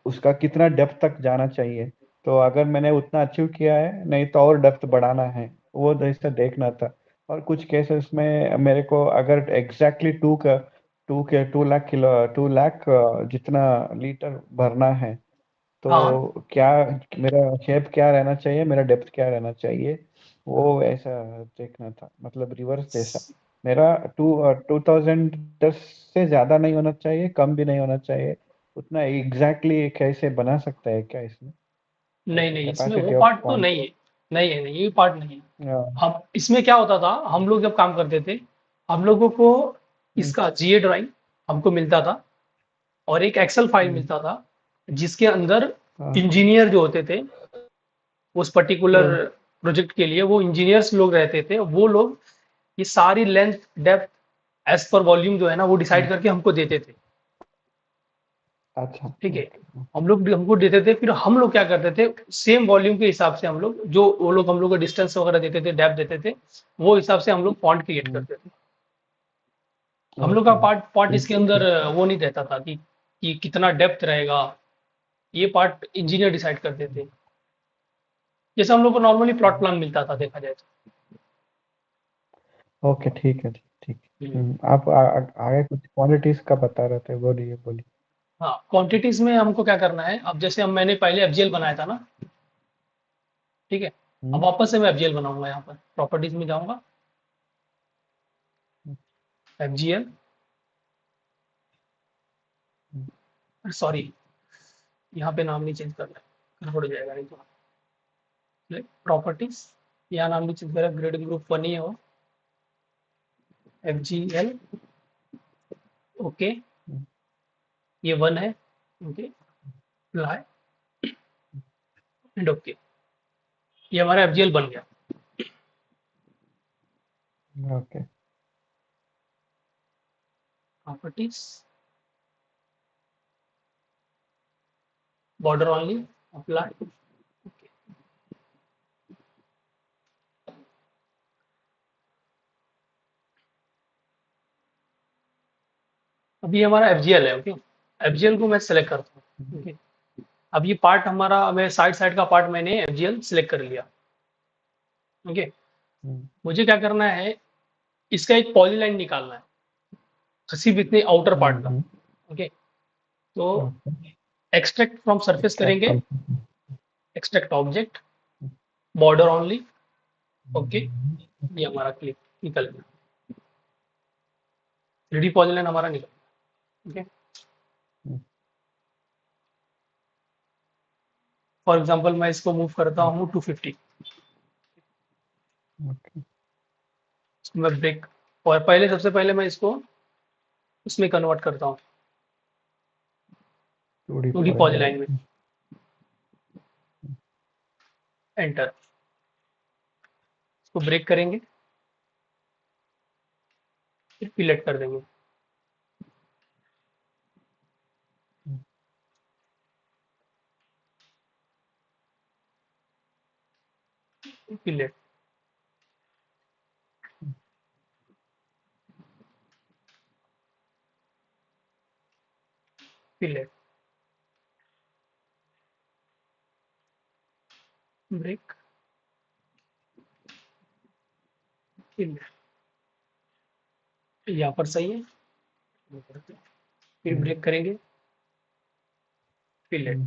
उसका कितना डेप्थ तक जाना चाहिए तो अगर मैंने उतना अचीव किया है नहीं तो और डेप्थ बढ़ाना है वो जैसे देखना था और कुछ केसेस में मेरे को अगर एग्जैक्टली 2 लाख जितना लीटर भरना है हाँ, तो क्या मेरा शेप क्या रहना चाहिए मेरा डेप्थ क्या रहना चाहिए वो ऐसा देखना था मतलब रिवर्स जैसा मेरा 2010 से ज्यादा नहीं होना चाहिए कम भी नहीं होना चाहिए उतना एग्जैक्टली कैसे बना सकता है क्या इसमें नहीं, ऐसा नहीं, इसमें वो कैपेसिटी ऑफ पार्ट तो पॉन्ड नहीं है। नहीं है, नहीं, ये पार्ट नहीं है। हम इसमें क्या होता था, हम लोग जब काम करते थे, हम लोगों को इसका GA ड्राइंग हमको मिलता था, और एक एक्सेल फाइल मिलता था, जिसके अंदर इंजीनियर जो होते थे उस पर्टिकुलर प्रोजेक्ट के लिए, वो इंजीनियर्स लोग रहते थे, वो लोग ये सारी लेंथ डेप्थ एज पर वॉल्यूम जो है ना वो डिसाइड करके हमको देते थे। अच्छा ठीक है, ओके हम लोग हमको देते थे, फिर हम लोग क्या करते थे, सेम वॉल्यूम के हिसाब से हम लोग, जो वो लोग हम लोग को डिस्टेंस वगैरह देते थे, डेप्थ देते थे, वो हिसाब से हम लोग फॉन्ट क्रिएट करते थे। हम लोग का ओके पार्ट पार्ट ठीक इसके अंदर ठीक वो नहीं रहता था कि कितना डेप्थ रहेगा, ये पार्ट इंजीनियर डिसाइड करते थे। जैसे हम लोग को नॉर्मली प्लॉट प्लान मिलता था, देखा जाए ओके ठीक है ठीक तो। आप आगे कुछ क्वांटिटीज का बता रहे थे बोलिए बोलिए हाँ, क्वांटिटीज में हमको क्या करना है, अब जैसे हम मैंने पहले FGL बनाया था ना, ठीक है, अब हम्म, वापस से मैं FGL बनाऊंगा, यहाँ पर प्रॉपर्टीज में जाऊंगा, FGL, हम्म, सॉरी, यहाँ पे नाम नहीं चेंज करना है, गड़बड़ हो जाएगा नहीं तो। प्रॉपर्टीज, यहाँ नाम नहीं चेंज करें, ग्रेडिंग ग्रुप 1 ही है वो, FGL। ओके, हम्म, ये 1 है। ओके, अप्लाई एंड ओके, ये हमारा FGL बन गया। Okay properties, border only, apply, okay, अभी हमारा एफजीएल है। ओके, एफजीएल को मैं सेलेक्ट करता हूँ। ओके, अब ये पार्ट हमारा, मैं साइड का पार्ट मैंने एफजीएल सेलेक्ट कर लिया। ओके, मुझे क्या करना है, इसका एक पॉलीलाइन निकालना है सिर्फ इतने आउटर पार्ट का। ओके, तो एक्सट्रैक्ट फ्रॉम सरफेस करेंगे, extract object, border only. Okay, ये हमारा क्लिक निकल गया, 3D पॉलीलाइन हमारा निकल गया। ओके, फॉर एग्जांपल मैं इसको मूव करता हूँ 250। मैं ब्रेक, और पहले सबसे पहले मैं इसको उसमें कन्वर्ट करता हूँ 2D पॉलीलाइन में। एंटर, इसको ब्रेक करेंगे, फिर पिलेट कर देंगे। पिलेट, पिलेट, ब्रेक, पिलेट, यहाँ पर सही है। फिर ब्रेक करेंगे, पिलेट,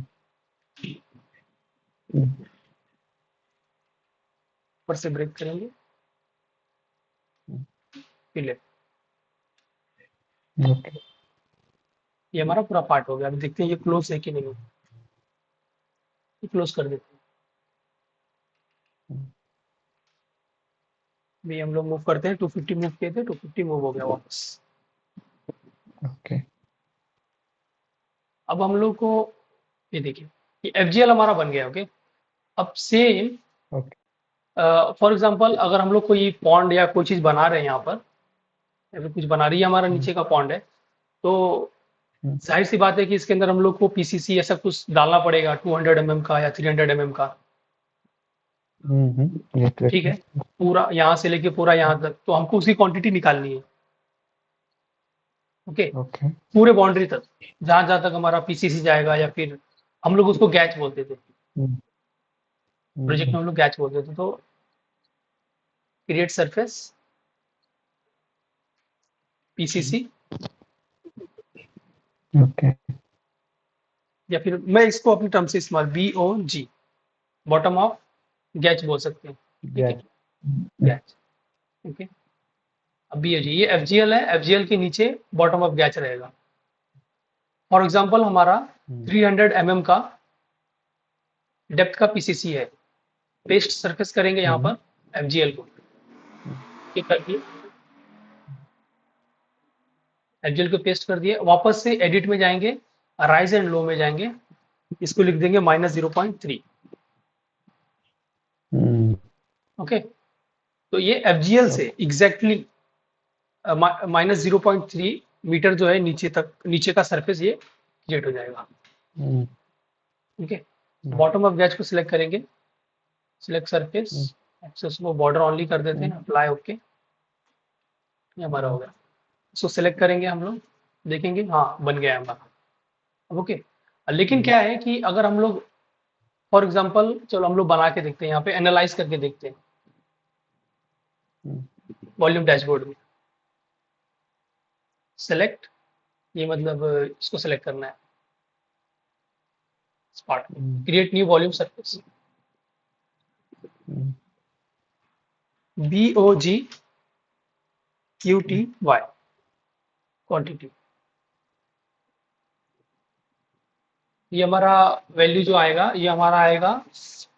ऊपर से ब्रेक करेंगे, पिलेट। ये हमारा पूरा पार्ट हो गया। अभी देखते हैं ये क्लोज है कि नहीं। ये क्लोज कर देते हैं। भी हम लोग मूव करते हैं, 250 मूव किए थे, 250 मूव हो गया वापस। ओके, अब हम लोग को ये देखिए, ये एफजीएल हमारा बन गया। ओके, अब सेम फॉर एग्जांपल अगर हम लोग कोई पॉन्ड या कोई चीज बना रहे हैं यहाँ पर, या फिर कुछ बना रही है, हमारा नीचे का पॉन्ड है, तो जाहिर सी बात है कि इसके अंदर हम लोग को पीसीसी ऐसा कुछ डालना पड़ेगा, 200 mm का या 300 mm का। ठीक है, पूरा यहाँ से लेके पूरा यहाँ तक, तो हमको उसकी क्वांटिटी निकालनी है। ओके, पूरे बाउंड्री तक, जहां जहां तक हमारा पीसीसी जाएगा, या फिर हम लोग उसको गैच बोलते थे, प्रोजेक्ट में हम लोग गैच बोलते थे। तो क्रिएट सरफेस, पीसीसी, या फिर मैं इसको अपनी टर्म से इस्तेमाल BOG, बॉटम ऑफ गैच बोल सकते हैं। गैच। ओके, अब BOG, ये FGL है, FGL के नीचे बॉटम ऑफ गैच रहेगा। फॉर एग्जांपल हमारा 300 mm का डेप्थ का पीसीसी है। पेस्ट सरफेस करेंगे यहाँ पर FGL को, क्लिक करके FGL को पेस्ट कर दिए। वापस से एडिट में जाएंगे, राइज एंड लो में जाएंगे, इसको लिख देंगे -0.3। ओके, तो ये FGL से एग्जैक्टली -0.3 मीटर जो है नीचे तक, नीचे का सरफेस ये क्रिएट हो जाएगा। ओके, बॉटम ऑफ गैच को सिलेक्ट करेंगे, सिलेक्ट सरफेस, एक्सेस को बॉर्डर ओनली कर देते हैं, अप्लाई। ओके, ये हमारा हो गया। इसको सिलेक्ट करेंगे हम लोग, देखेंगे हाँ बन गया हमारा। ओके, लेकिन क्या है कि अगर हम लोग फॉर एग्जांपल, चलो हम लोग बना के देखते हैं, यहाँ पे एनालाइज करके देखते हैं वॉल्यूम डैशबोर्ड में। सेलेक्ट, ये मतलब इसको सेलेक्ट करना है, स्पार्ट, create new volume surface, BOG QTY, quantity. ये हमारा वैल्यू जो आएगा, ये हमारा आएगा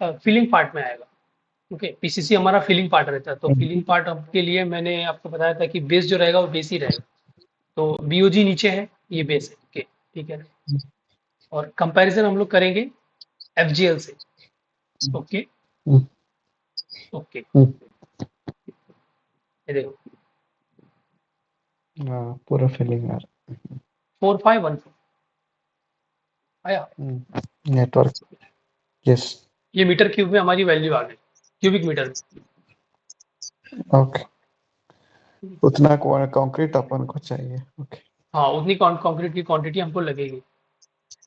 फिलिंग पार्ट में आएगा। ओके, पीसीसी हमारा फिलिंग पार्ट रहता है, तो फिलिंग पार्ट के लिए मैंने आपको बताया था कि बेस जो रहेगा वो बेस ही रहेगा। तो BOG नीचे है, ये बेस है। ओके, ठीक है। और कंपैरिजन हम लोग करेंगे FGL से। ओके, ओके, ये देखो पूरा फिलिंग आ रहा 4514 आया। नेटवर्क। यस, ये मीटर क्यूब में हमारी वैल्यू आ गई, क्यूबिक मीटर में। ओके, उतना कंक्रीट अपन को चाहिए। ओके, हाँ उतनी कंक्रीट की क्वांटिटी हमको लगेगी।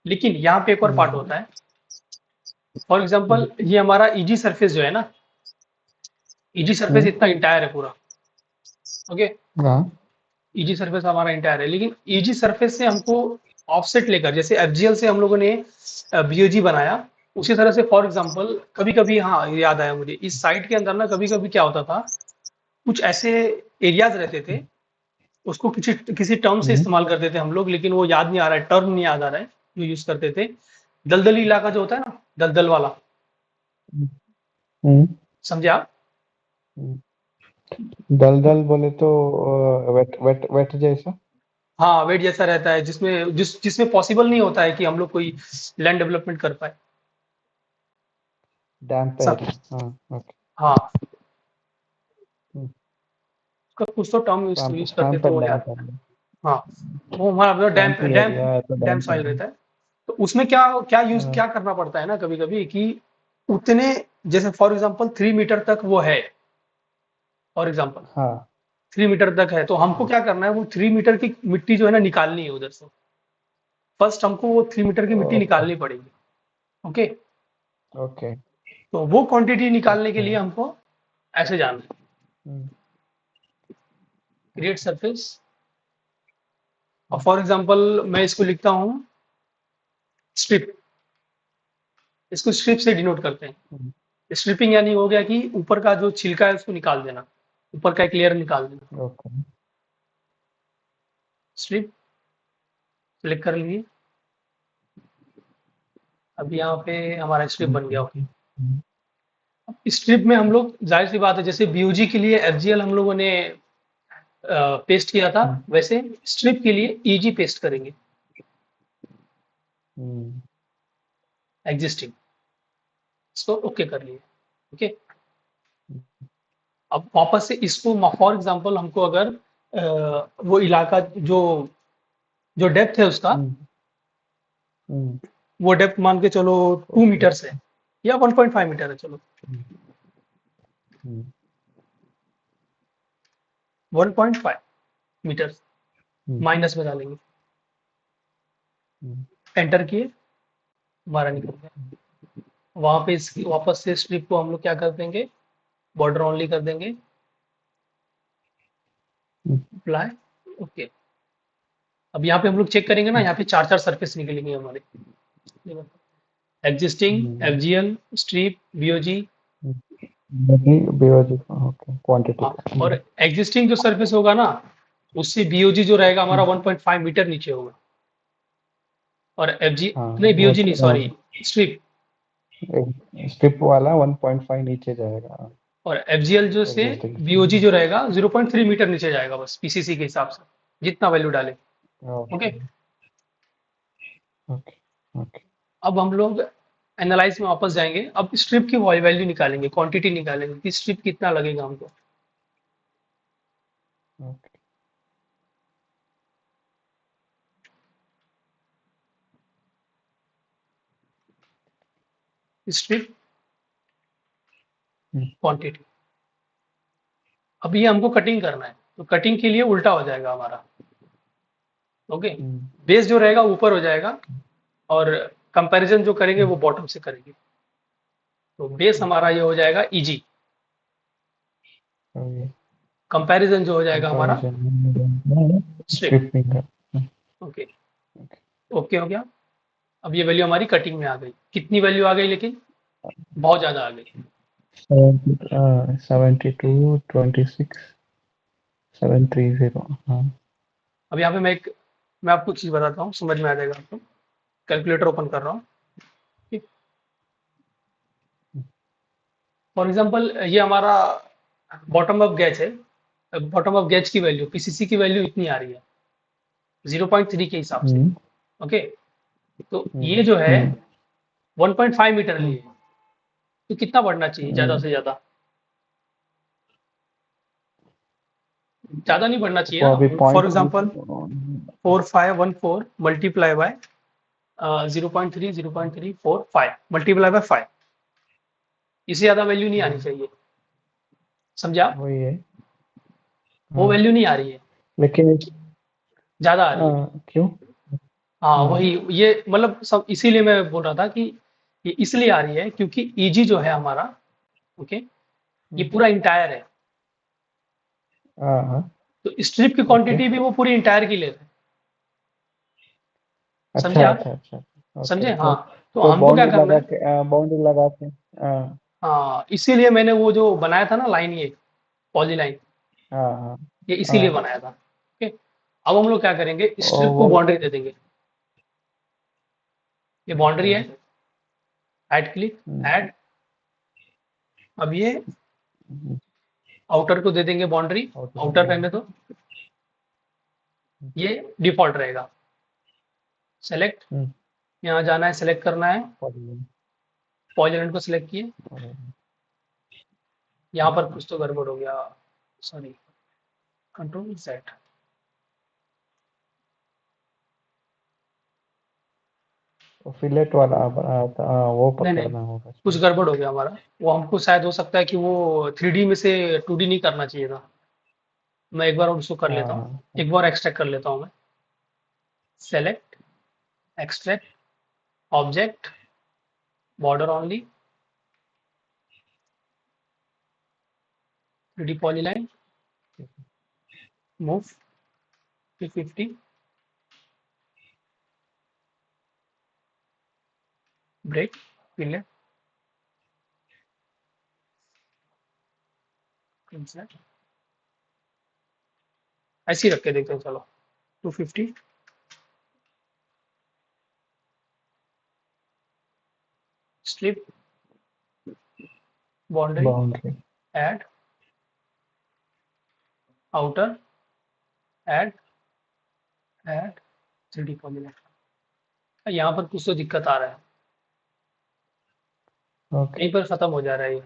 लेकिन यहाँ पे एक और पार्ट होता है। फॉर एग्जांपल ये हमारा ईजी सरफेस जो है ना, ईजी सरफेस इतना इंटायर है पूरा। ओके, हाँ ईजी सरफेस हमारा इंटायर है, लेकिन ईजी सरफेस से हमको ऑफसेट लेकर, जैसे एफजीएल से हम लोगों ने बीओजी बनाया, उसी तरह से फॉर एग्जांपल कभी कभी, हाँ याद आया मुझे, इस साइट के अंदर ना कभी कभी क्या होता था, कुछ ऐसे एरियाज रहते थे, उसको किसी किसी टर्म से इस्तेमाल करते थे हम लोग, लेकिन वो याद नहीं आ रहा है, टर्म नहीं याद आ रहा है जो यूज करते थे। दलदली इलाका जो होता है ना, दलदल वाला, हम्म समझे आप? दलदल बोले तो वेट वेट वेट जैसा। हाँ वेट जैसा रहता है, जिसमें पॉसिबल नहीं होता है कि हम लोग कोई लैंड डेवलपमेंट कर पाए। डैम्प सब, एरिया। हाँ ओके। हाँ उसका कुछ तो टर्म यूज करते स्वैम्प थे, एंड वो डैम्प याद। एरिया। हाँ वो हमारा डैम्प स्वैम्पी डैम्प एरिया तो डैम्प डैम्प सॉइल एरिया। रहता है। तो उसमें क्या क्या करना पड़ता है ना कभी कभी, कि उतने, जैसे फॉर एग्जांपल 3 मीटर तक वो है, फॉर एग्जांपल हाँ 3 मीटर तक है, तो हमको क्या करना है, वो 3 मीटर की मिट्टी जो है ना निकालनी है उधर से। फर्स्ट हमको वो 3 मीटर की मिट्टी ओके निकालनी पड़ेगी। ओके, ओके तो वो क्वांटिटी निकालने के ओके। लिए हमको ऐसे जाना है, क्रिएट सरफेस। और फॉर एग्जांपल मैं इसको लिखता हूँ स्ट्रिप, इसको स्ट्रिप से डिनोट करते हैं। स्ट्रिपिंग यानी हो गया कि ऊपर का जो छिलका है उसको निकाल देना, ऊपर का एक लेयर निकाल देना। ओके स्ट्रिप सेलेक्ट कर लीजिए। अब यहाँ पे हमारा स्ट्रिप बन गया। ओके, अब स्ट्रिप में हम लोग, जाहिर सी बात है, जैसे बीओजी के लिए एफजीएल हम लोगों ने पेस्ट किया था, वैसे स्ट्रिप के लिए ईजी पेस्ट करेंगे, एग्जिस्टिंग। इसको ओके कर लिए। ओके, अब वापस से इसको, फॉर एग्जांपल हमको अगर वो इलाका जो जो डेप्थ है उसका, वो डेप्थ मान के चलो 2 मीटर्स है या 1.5 मीटर है, चलो 1.5 मीटर माइनस में डालेंगे, एंटर किए, हमारा निकल गया। वहां पे इसकी वापस से स्ट्रिप को हम लोग क्या कर देंगे, बॉर्डर ओनली कर देंगे, अप्लाई। ओके, अब यहाँ पे हम लोग चेक करेंगे ना, यहाँ पे चार चार सरफेस निकलेंगे हमारे, existing, FGL, strip, BOG. BOG okay quantity हाँ, का। और एग्जिस्टिंग जो सरफेस होगा ना, उससे बीओजी जो रहेगा हमारा 1.5 मीटर नीचे होगा, और एफजी, हाँ नहीं वो बीओजी नहीं, सॉरी, स्ट्रिप। स्ट्रिप वाला 1.5 नीचे जाएगा। और एफजीएल जो से एग्जिस्टिंग। बीओजी जो रहेगा 0.3 मीटर नीचे जाएगा, बस पीसीसी के हिसाब से जितना वैल्यू डाले। ओके, ओके ओके ओके अब हम लोग एनालाइज में वापस जाएंगे, अब स्ट्रिप की वैल्यू निकालेंगे, क्वांटिटी निकालेंगे कि स्ट्रिप कितना लगेगा हमको। Okay strip quantity. अब ये हमको कटिंग करना है, तो कटिंग के लिए उल्टा हो जाएगा हमारा। ओके, बेस जो रहेगा ऊपर हो जाएगा, और कंपैरिजन जो करेंगे वो बॉटम से करेंगे, तो बेस हमारा ये हो जाएगा ईजी, कंपैरिजन जो हो जाएगा हमारा स्ट्रिप। स्ट्रिपिंग का। ओके, ओके हो गया। अब ये वैल्यू हमारी कटिंग में आ गई, कितनी वैल्यू आ गई, लेकिन बहुत ज्यादा आ गई। 72 26 730। हाँ अब यहाँ पे मैं आपको चीज बताता हूँ, समझ में आ जाएगा आपको। कैलकुलेटर ओपन कर रहा हूँ। ठीक, फॉर एग्जांपल ये हमारा बॉटम अप गैज है। बॉटम अप गैज की वैल्यू, पीसीसी की वैल्यू इतनी आ रही है 0.3 के हिसाब से। ओके, तो ये जो है 1.5 मीटर लिए, तो कितना बढ़ना चाहिए ज्यादा से ज्यादा? ज्यादा नहीं बढ़ना चाहिए वो अभी ना। For point. Example 4514 multiply by 0.3 multiply by 5, इससे ज्यादा वैल्यू नहीं आनी चाहिए, समझे आप? वही है। वो हाँ वैल्यू नहीं आ रही है। लेकिन ज्यादा आ रही है। क्यों? हाँ हाँ वही, ये मतलब सब इसीलिए मैं बोल रहा था कि ये इसलिए आ रही है क्योंकि ईजी जो है हमारा, ओके, ये हम्म, पूरा इंटायर है। हाँ हाँ तो स्ट्रिप की ओके। क्वांटिटी भी वो पूरी इंटायर की ले रहे हैं। समझे अच्छा आप? अच्छा अच्छा ओके। समझे? तो हाँ। तो तो हमको क्या करना है? बाउंड्री लगा के हाँ हाँ, इसीलिए मैंने वो जो बनाया था ना लाइन, ये पॉली लाइन, हाँ हाँ ये इसीलिए हाँ। बनाया था। ओके। अब हम लोग क्या करेंगे, और स्ट्रिप को वो बाउंड्री दे देंगे। ये बाउंड्री ओके। है, राइट क्लिक, ऐड। अब ये आउटर को दे देंगे बाउंड्री। आउटर रहने दो, ये डिफॉल्ट रहेगा। सेलेक्ट, यहाँ जाना है, सेलेक्ट करना है, पॉइजन को सिलेक्ट किए। यहाँ पर कुछ तो गड़बड़ हो गया, सॉरी, कंट्रोल सेट। फिलेट वाला वो नहीं नहीं, पकड़ना होगा कुछ शायद। गड़बड़ हो गया हमारा। वो हमको शायद हो सकता है कि वो 3D में से 2D नहीं करना चाहिए था। मैं एक बार और उसको कर लेता हूँ, हाँ एक बार एक्सट्रैक्ट कर लेता हूँ मैं। Select, extract, object, border only, 3D polyline, move 350, break, filler, insert. ऐसे ही रख के देखते हैं, चलो 250, strip, boundary, boundary. Add, outer, add, add, 3D polyline. यहाँ पर कुछ तो दिक्कत आ रहा है, ओके। यहीं पर खत्म हो जा रहा है ये।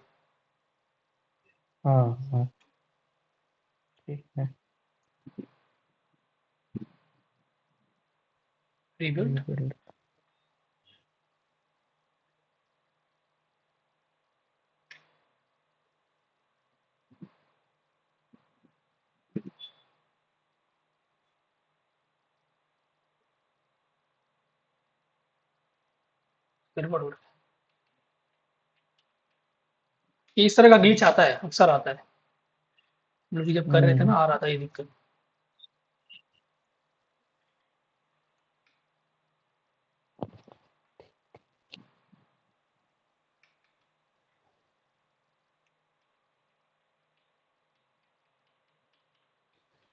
हाँ हाँ ठीक है। Rebuild, rebuild। गड़बड़ हो रहा है। ये इस तरह का ग्लिच आता है, अक्सर आता है। हम लोग भी जब कर रहे थे ना, हम्म, आ रहा था ये दिक्कत।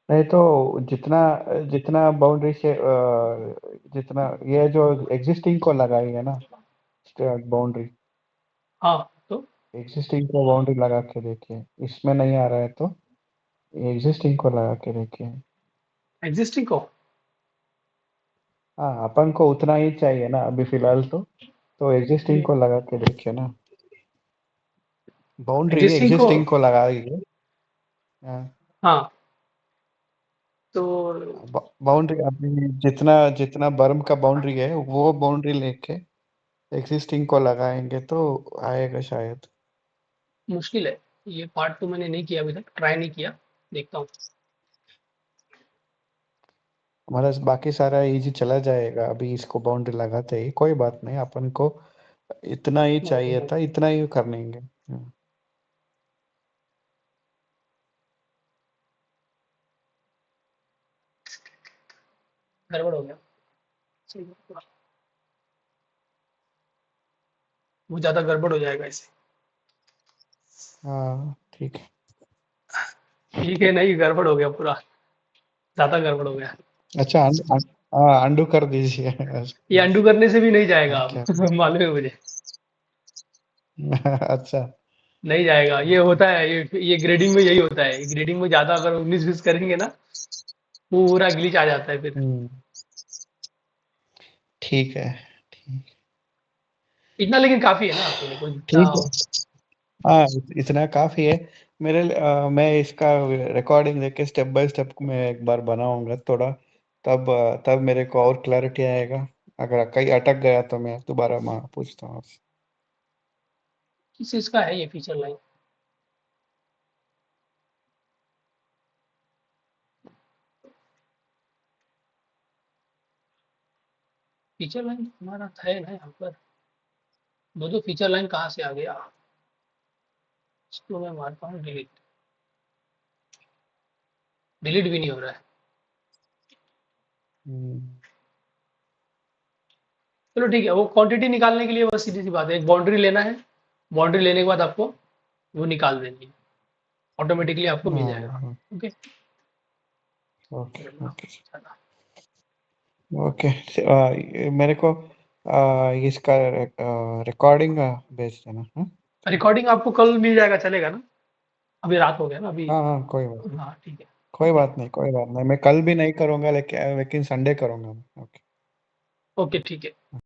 नहीं तो जितना जितना बाउंड्री से जितना ये जो एग्जिस्टिंग को लगाई है ना बाउंड्री, हाँ, तो एग्जिस्टिंग को बाउंड्री लगा के देखिए, इसमें नहीं आ रहा है तो एग्जिस्टिंग को लगा के देखिए। एग्जिस्टिंग को, हाँ अपन को उतना ही चाहिए ना अभी फिलहाल तो एग्जिस्टिंग को लगा के देखिए ना, बाउंड्री एग्जिस्टिंग को, एग्जिस्टिंग को लगाइए। हाँ हाँ, तो बाउंड्री अभी जितना जितना बर्म का बाउंड्री है वो बाउंड्री लेके एग्जिस्टिंग को लगाएंगे तो आएगा शायद। मुश्किल है। ये पार्ट तो मैंने नहीं किया अभी तक, ट्राई नहीं किया, देखता हूँ। हमारा बाकी सारा इजी चला जाएगा अभी इसको बाउंड्री लगाते ही, कोई बात नहीं, अपन को इतना ही चाहिए था, इतना ही कर लेंगे। गड़बड़ हो गया, सही है। वो ज़्यादा गड़बड़ हो जाएगा इससे। हाँ ठीक है। ठीक है, नहीं गड़बड़ हो गया पूरा, ज़्यादा गड़बड़ हो गया। अच्छा हाँ अंडू कर दीजिए। ये अंडू करने से भी नहीं जाएगा क्या? अब मालूम है मुझे। अच्छा। नहीं जाएगा, ये होता है, ये ग्रेडिंग में यही होता है। ग्रेडिंग में ज़्यादा अगर 19-20 करेंगे ना, पूरा ग्लिच आ जाता है फिर। हम्म ठीक है। ठीक इतना लेकिन काफ़ी है ना आपके लिए, कोई इतना। ठीक है। हाँ इतना काफी है मेरे लिए। मैं इसका रिकॉर्डिंग देख के स्टेप बाय स्टेप मैं एक बार बनाऊंगा थोड़ा, तब मेरे को और क्लैरिटी आएगा। अगर कहीं अटक गया तो मैं दोबारा मैं पूछता हूँ आपसे। किस चीज़ का है ये फीचर लाइन? फीचर लाइन हमारा है ना यहाँ पर। दो फीचर लाइन कहाँ से आ गया? इसको मैं मारता हूँ डिलीट। डिलीट भी नहीं हो रहा है। चलो ठीक है, वो क्वांटिटी निकालने के लिए बस सीधी सी बात है, एक बाउंड्री लेना है। बाउंड्री लेने के बाद आपको वो निकाल देनी है, ऑटोमेटिकली आपको मिल जाएगा। ओके ओके ओके मेरे को इसका रिकॉर्डिंग भेज देना। हाँ रिकॉर्डिंग आपको कल मिल जाएगा, चलेगा ना? अभी रात हो गया ना अभी। हाँ कोई बात हाँ ठीक है। कोई बात नहीं कोई बात नहीं, मैं कल भी नहीं करूँगा, लेकिन संडे करूँगा मैं। ओके ओके ठीक है।